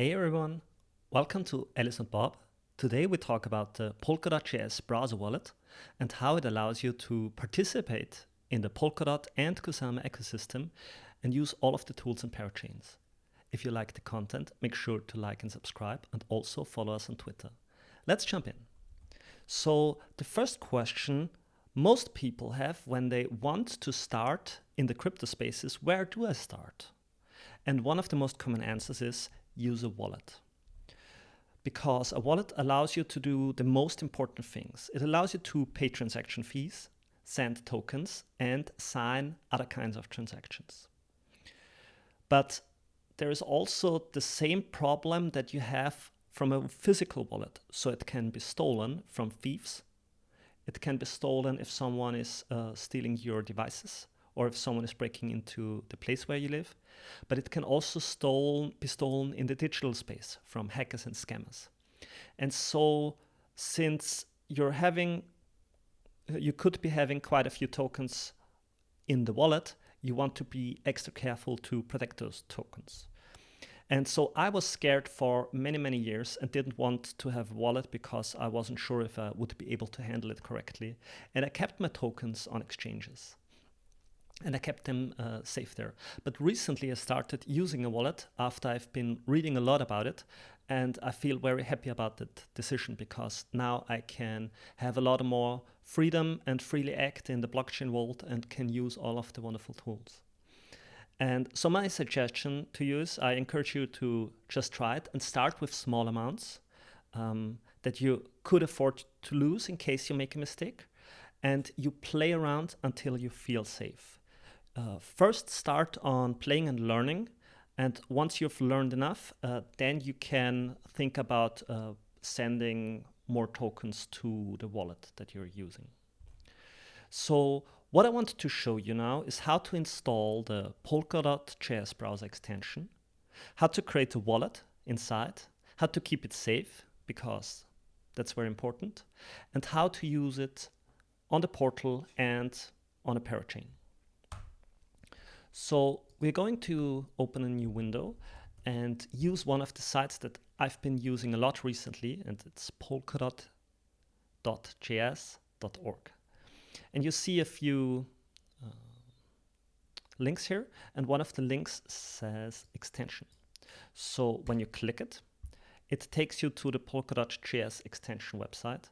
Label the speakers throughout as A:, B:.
A: Hey everyone, welcome to Alice and Bob. Today we talk about the Polkadot.js browser wallet and how it allows you to participate in the Polkadot and Kusama ecosystem and use all of the tools and parachains. If you like the content, make sure to like and subscribe and also follow us on Twitter. Let's jump in. So the first question most people have when they want to start in the crypto space is, where do I start? And one of the most common answers is use a wallet. Because a wallet allows you to do the most important things. It allows you to pay transaction fees, send tokens, and sign other kinds of transactions. But there is also the same problem that you have from a physical wallet. So it can be stolen from thieves. It can be stolen if someone is stealing your devices, or if someone is breaking into the place where you live. But it can also be stolen in the digital space from hackers and scammers. And so since you could be having quite a few tokens in the wallet, you want to be extra careful to protect those tokens. And so I was scared for many, many years and didn't want to have a wallet because I wasn't sure if I would be able to handle it correctly. And I kept my tokens on exchanges. And I kept them safe there. But recently I started using a wallet after I've been reading a lot about it. And I feel very happy about that decision because now I can have a lot more freedom and freely act in the blockchain world and can use all of the wonderful tools. And so my suggestion to you is I encourage you to just try it and start with small amounts that you could afford to lose in case you make a mistake. And you play around until you feel safe. First start on playing and learning, and once you've learned enough, then you can think about sending more tokens to the wallet that you're using. So what I want to show you now is how to install the Polkadot.js browser extension, how to create a wallet inside, how to keep it safe, because that's very important, and how to use it on the portal and on a parachain. So we're going to open a new window and use one of the sites that I've been using a lot recently, and it's Polkadot.js.org. And you see a few links here, and one of the links says extension. So when you click it, it takes you to the Polkadot.js extension website.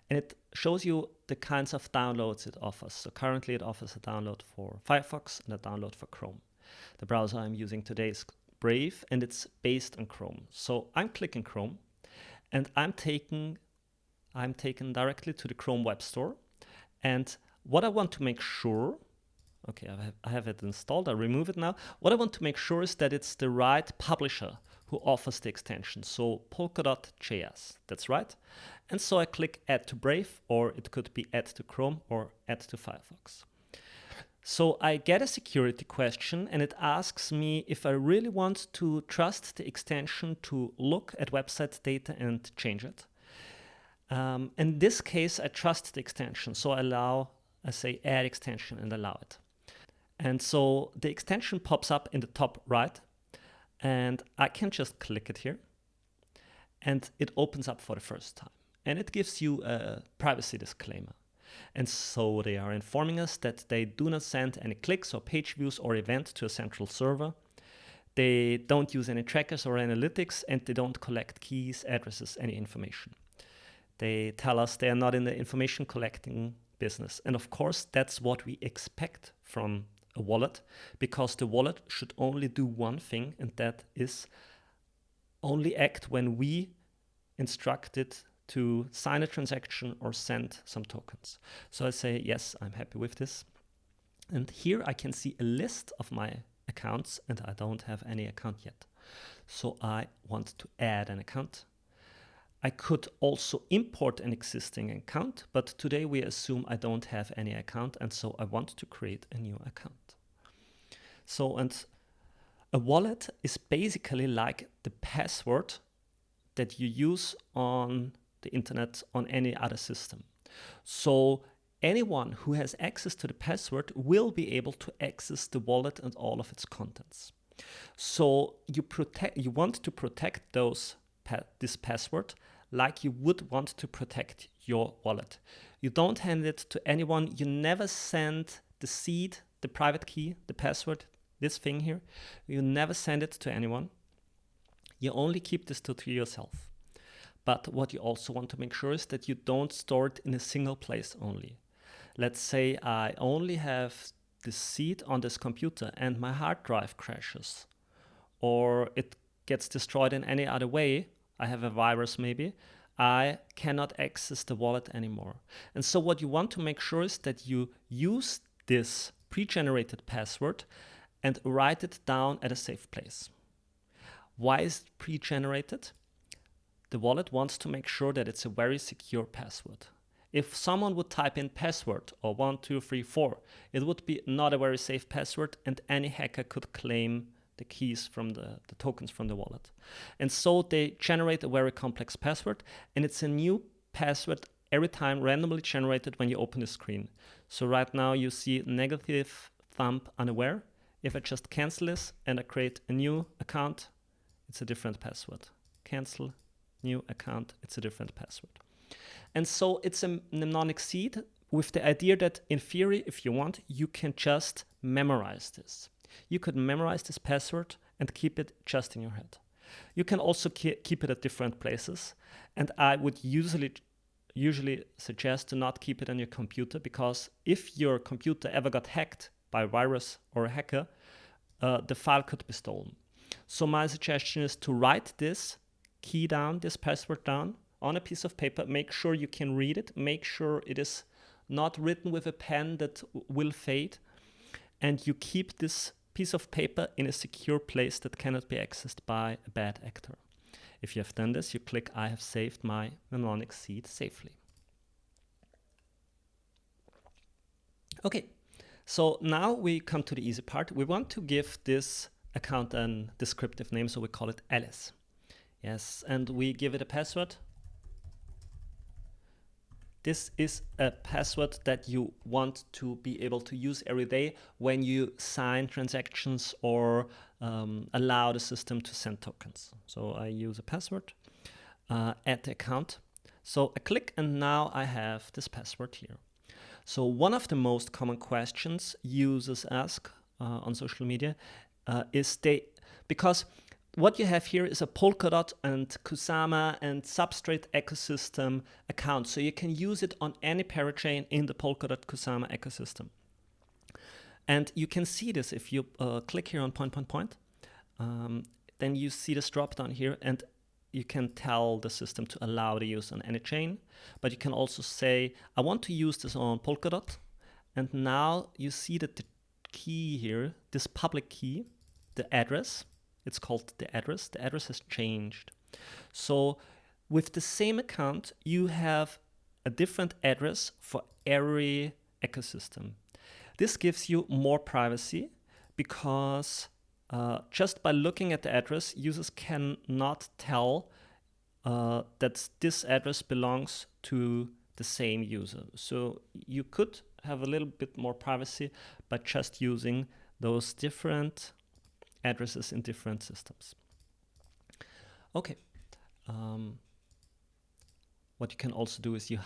A: And it shows you the kinds of downloads it offers. So currently it offers a download for Firefox and a download for Chrome. The browser I'm using today is Brave, and it's based on Chrome. So I'm clicking Chrome, and I'm taken directly to the Chrome Web Store. And what I want to make sure, okay, I have it installed, I remove it now. What I want to make sure is that it's the right publisher who offers the extension. So Polkadot.js, that's right. And so I click Add to Brave, or it could be Add to Chrome or Add to Firefox. So I get a security question, and it asks me if I really want to trust the extension to look at website data and change it. In this case, I trust the extension. So I say Add extension and allow it. And so the extension pops up in the top right, and I can just click it here, and it opens up for the first time. And it gives you a privacy disclaimer. And so they are informing us that they do not send any clicks or page views or events to a central server. They don't use any trackers or analytics, and they don't collect keys, addresses, any information. They tell us they are not in the information collecting business. And of course, that's what we expect from a wallet, because the wallet should only do one thing, and that is only act when we instruct it to sign a transaction or send some tokens. So I say, yes, I'm happy with this. And here I can see a list of my accounts, and I don't have any account yet. So I want to add an account. I could also import an existing account, but today we assume I don't have any account, and so I want to create a new account. So, and a wallet is basically like the password that you use on the internet on any other system. So anyone who has access to the password will be able to access the wallet and all of its contents. So you want to protect this password like you would want to protect your wallet. You don't hand it to anyone. You never send the seed, the private key, the password, this thing here. You never send it to anyone. You only keep this to yourself. But what you also want to make sure is that you don't store it in a single place only. Let's say I only have this seed on this computer and my hard drive crashes, or it gets destroyed in any other way. I have a virus maybe. I cannot access the wallet anymore. And so what you want to make sure is that you use this pre-generated password and write it down at a safe place. Why is it pre-generated? The wallet wants to make sure that it's a very secure password. If someone would type in password or 1234, it would be not a very safe password, and any hacker could claim the keys from the tokens from the wallet. And so they generate a very complex password, and it's a new password every time randomly generated when you open the screen. So right now you see negative thumb unaware. If I just cancel this and I create a new account, it's a different password. Cancel, new account, it's a different password. And so it's a mnemonic seed with the idea that in theory, if you want, you can just memorize this. You could memorize this password and keep it just in your head. You can also keep it at different places. And I would usually suggest to not keep it on your computer, because if your computer ever got hacked by a virus or a hacker, the file could be stolen. So my suggestion is to write this key down, this password down on a piece of paper. Make sure you can read it. Make sure it is not written with a pen that will fade. And you keep this piece of paper in a secure place that cannot be accessed by a bad actor. If you have done this, you click I have saved my mnemonic seed safely. Okay, so now we come to the easy part. We want to give this account a descriptive name, so we call it Alice. Yes, and we give it a password. This is a password that you want to be able to use every day when you sign transactions or allow the system to send tokens. So I use a password, add the account. So I click, and now I have this password here. So one of the most common questions users ask on social media is because what you have here is a Polkadot and Kusama and Substrate ecosystem account. So you can use it on any parachain in the Polkadot Kusama ecosystem. And you can see this if you click here on point. Then you see this drop down here, and you can tell the system to allow the use on any chain. But you can also say, I want to use this on Polkadot. And now you see that the key here, this public key, the address, it's called the address. The address has changed. So with the same account, you have a different address for every ecosystem. This gives you more privacy because just by looking at the address, users cannot tell that this address belongs to the same user. So you could have a little bit more privacy by just using those different addresses in different systems. Okay. What you can also do is you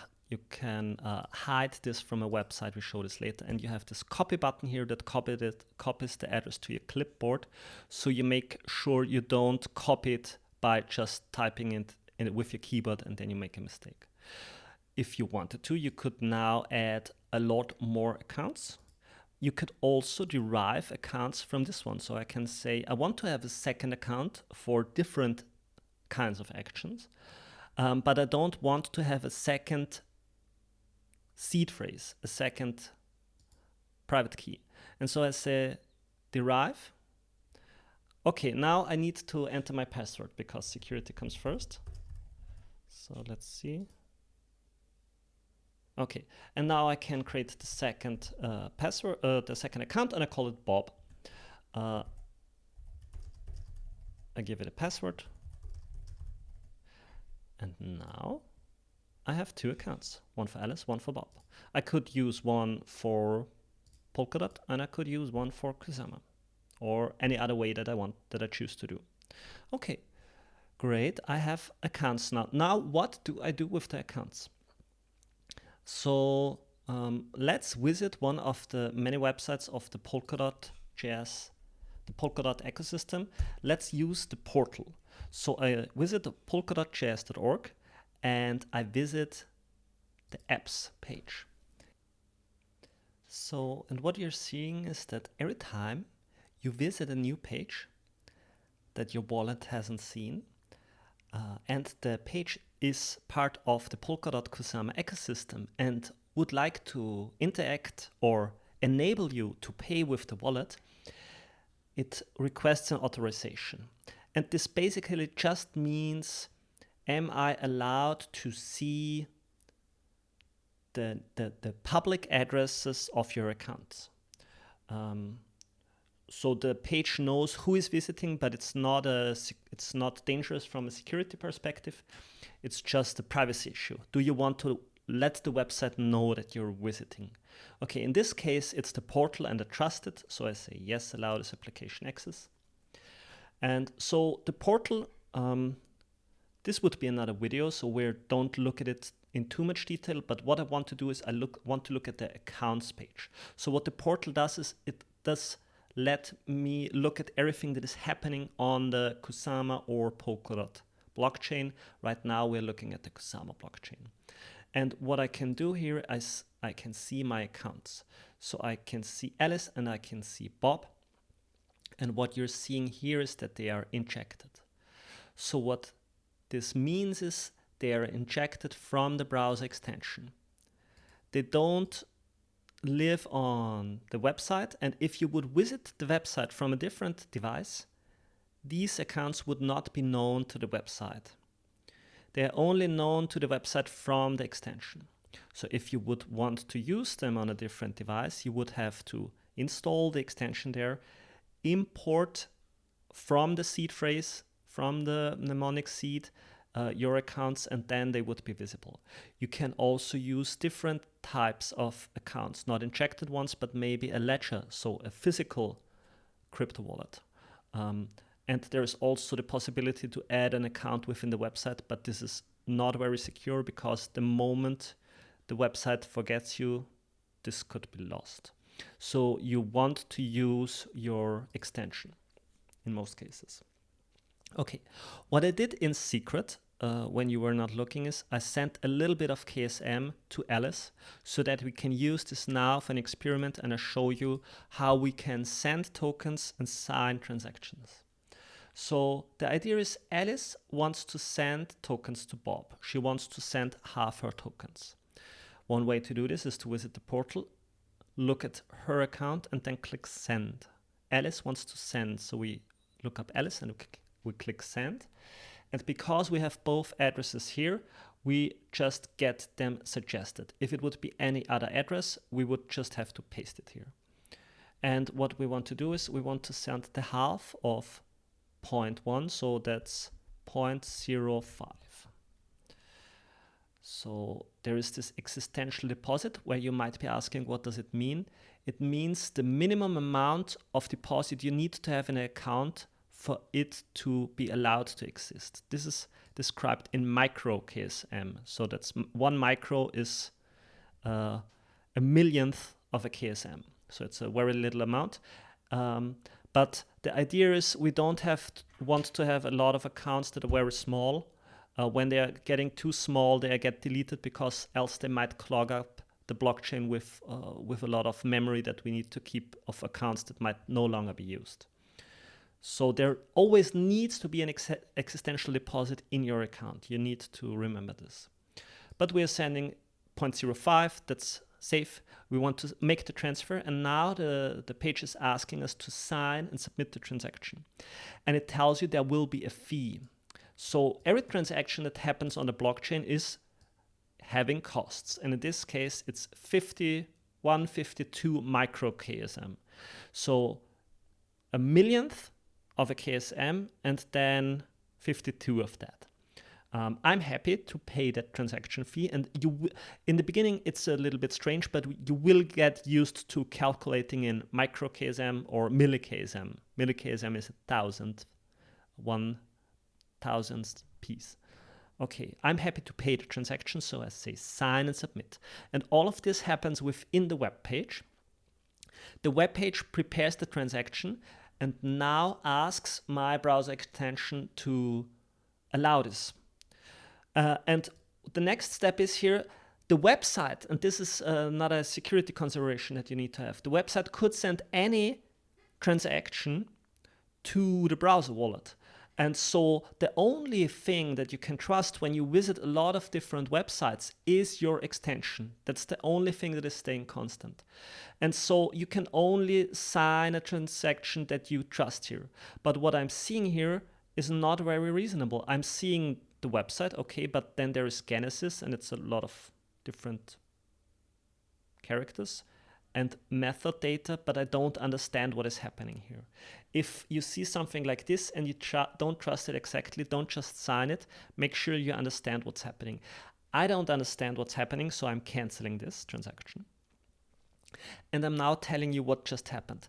A: can hide this from a website. We show this later. And you have this copy button here that copies the address to your clipboard. So you make sure you don't copy it by just typing it with your keyboard and then you make a mistake. If you wanted to, you could now add a lot more accounts. You could also derive accounts from this one. So I can say, I want to have a second account for different kinds of actions, but I don't want to have a second seed phrase, a second private key. And so I say derive. Okay, now I need to enter my password because security comes first. So let's see. Okay, and now I can create the second password, the second account, and I call it Bob. I give it a password. And now I have two accounts, one for Alice, one for Bob. I could use one for Polkadot and I could use one for Kusama. or any other way that I choose to do. Okay, great. I have accounts now. Now, what do I do with the accounts? So let's visit one of the many websites of the Polkadot.js, the Polkadot ecosystem. Let's use the portal. So I visit polkadot.js.org and I visit the apps page. So, and what you're seeing is that every time you visit a new page that your wallet hasn't seen, and the page is part of the Polkadot Kusama ecosystem and would like to interact or enable you to pay with the wallet, it requests an authorization. And this basically just means, am I allowed to see the public addresses of your accounts? So the page knows who is visiting, but it's not dangerous from a security perspective. It's just a privacy issue. Do you want to let the website know that you're visiting? Okay, in this case, it's the portal and the trusted. So I say yes, allow this application access. And so the portal, this would be another video, so we don't look at it in too much detail. But what I want to do is want to look at the accounts page. So what the portal does is it does let me look at everything that is happening on the Kusama or Polkadot blockchain. Right now we're looking at the Kusama blockchain. And what I can do here is I can see my accounts. So I can see Alice and I can see Bob. And what you're seeing here is that they are injected. So what this means is they are injected from the browser extension. They don't live on the website, and if you would visit the website from a different device, these accounts would not be known to the website. They are only known to the website from the extension. So if you would want to use them on a different device, you would have to install the extension there, import from the seed phrase, from the mnemonic seed, your accounts, and then they would be visible. You can also use different types of accounts, not injected ones, but maybe a ledger, so a physical crypto wallet. And there is also the possibility to add an account within the website, but this is not very secure because the moment the website forgets you, this could be lost. So you want to use your extension in most cases. Okay, what I did in secret when you were not looking is I sent a little bit of KSM to Alice so that we can use this now for an experiment, and I show you how we can send tokens and sign transactions. So the idea is Alice wants to send tokens to Bob. She wants to send half her tokens. One way to do this is to visit the portal, look at her account, and then click send. Alice wants to send, so we look up Alice and we click send. And because we have both addresses here, we just get them suggested. If it would be any other address, we would just have to paste it here. And what we want to do is we want to send the half of 0.1, so that's 0.05. So there is this existential deposit where you might be asking, what does it mean? It means the minimum amount of deposit you need to have in an account for it to be allowed to exist. This is described in micro KSM. So that's 1 micro is a millionth of a KSM. So it's a very little amount. But the idea is we don't want to have a lot of accounts that are very small. When they are getting too small, they get deleted because else they might clog up the blockchain with a lot of memory that we need to keep of accounts that might no longer be used. So there always needs to be an existential deposit in your account. You need to remember this. But we are sending 0.05, that's safe. We want to make the transfer, and now the page is asking us to sign and submit the transaction. And it tells you there will be a fee. So every transaction that happens on the blockchain is having costs. And in this case, it's 152 micro KSM. So a millionth of a KSM and then 52 of that. I'm happy to pay that transaction fee, and in the beginning it's a little bit strange, but you will get used to calculating in micro KSM or milli KSM. Milli KSM is 1,000th piece. Okay, I'm happy to pay the transaction, so I say sign and submit. And all of this happens within the web page. The web page prepares the transaction and now asks my browser extension to allow this. And the next step is here, the website, and this is not a security consideration that you need to have. The website could send any transaction to the browser wallet. And so the only thing that you can trust when you visit a lot of different websites is your extension. That's the only thing that is staying constant. And so you can only sign a transaction that you trust here. But what I'm seeing here is not very reasonable. I'm seeing the website, okay, but then there is Genesis, and it's a lot of different characters, and method data, but I don't understand what is happening here. If you see something like this and you don't trust it exactly, don't just sign it. Make sure you understand what's happening. I don't understand what's happening, so I'm canceling this transaction. And I'm now telling you what just happened.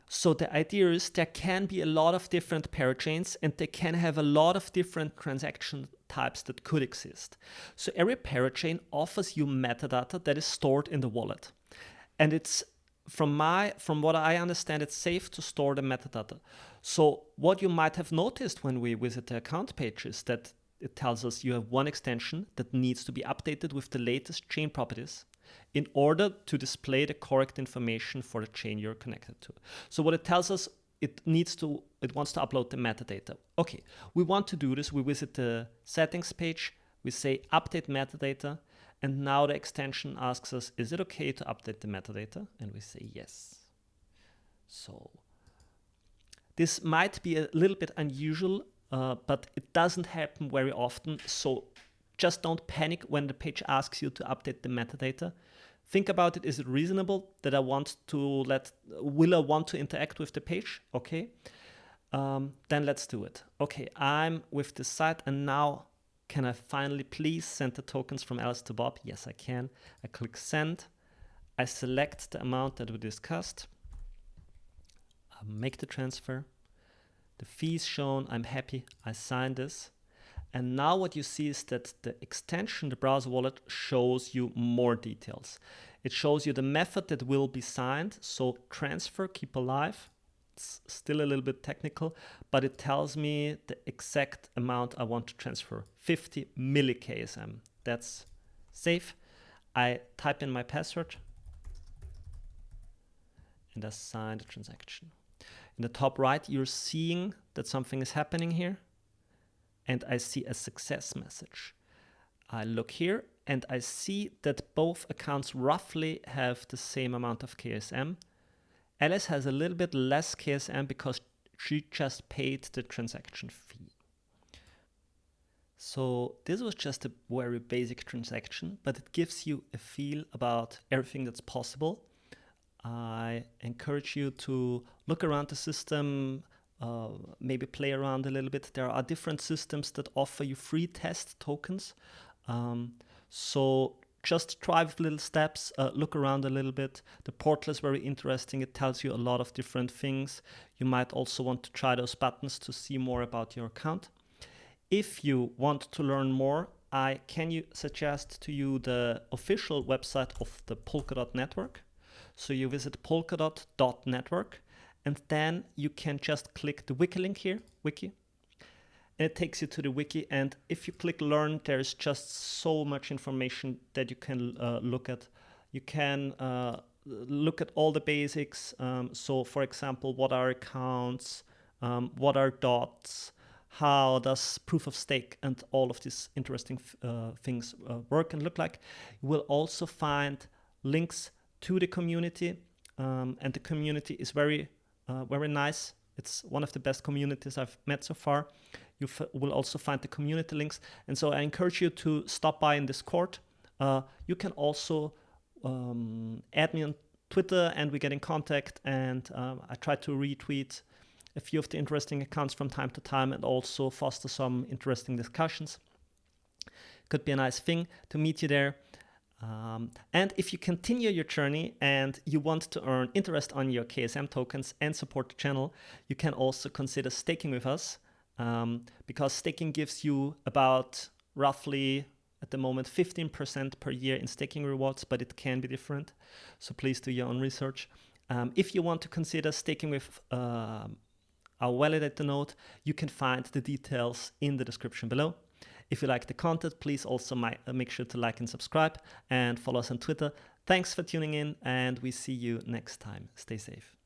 A: So the idea is there can be a lot of different parachains, and they can have a lot of different transaction types that could exist. So every parachain offers you metadata that is stored in the wallet. And it's from what I understand, it's safe to store the metadata. So what you might have noticed when we visit the account page is that it tells us you have one extension that needs to be updated with the latest chain properties in order to display the correct information for the chain you're connected to. So what it tells us, it wants to upload the metadata. Okay, we want to do this. We visit the settings page, we say update metadata, and now the extension asks us, is it okay to update the metadata? And we say yes. So this might be a little bit unusual, but it doesn't happen very often. So just don't panic when the page asks you to update the metadata. Think about it. Is it reasonable that will I want to interact with the page? Okay. Then let's do it. Okay, I'm with the site, and now can I finally please send the tokens from Alice to Bob? Yes, I can. I click send. I select the amount that we discussed. I make the transfer. The fee is shown. I'm happy. I sign this. And now what you see is that the extension, the browser wallet, shows you more details. It shows you the method that will be signed. So transfer, keep alive. It's still a little bit technical, but it tells me the exact amount I want to transfer, 50 milli KSM. That's safe. I type in my password and I sign the transaction. In the top right, you're seeing that something is happening here, and I see a success message. I look here and I see that both accounts roughly have the same amount of KSM. Alice has a little bit less KSM because she just paid the transaction fee. So this was just a very basic transaction, but it gives you a feel about everything that's possible. I encourage you to look around the system, maybe play around a little bit. There are different systems that offer you free test tokens. So just try with little steps, look around a little bit. The portal is very interesting. It tells you a lot of different things. You might also want to try those buttons to see more about your account. If you want to learn more, I can suggest to you the official website of the Polkadot network. So you visit Polkadot.network, and then you can just click the wiki link here, wiki. And it takes you to the wiki, and if you click learn, there's just so much information that you can look at. You can look at all the basics. So for example, what are accounts, what are dots, how does proof of stake, and all of these interesting things work and look like. You will also find links to the community, and the community is very nice. It's one of the best communities I've met so far. You will also find the community links. And so I encourage you to stop by in Discord. You can also add me on Twitter and we get in contact, and I try to retweet a few of the interesting accounts from time to time and also foster some interesting discussions. Could be a nice thing to meet you there. And if you continue your journey and you want to earn interest on your KSM tokens and support the channel, you can also consider staking with us, because staking gives you about roughly at the moment 15% per year in staking rewards, but it can be different. So please do your own research. If you want to consider staking with our validator node, you can find the details in the description below. If you like the content, please also make sure to like and subscribe and follow us on Twitter. Thanks for tuning in, and we see you next time. Stay safe.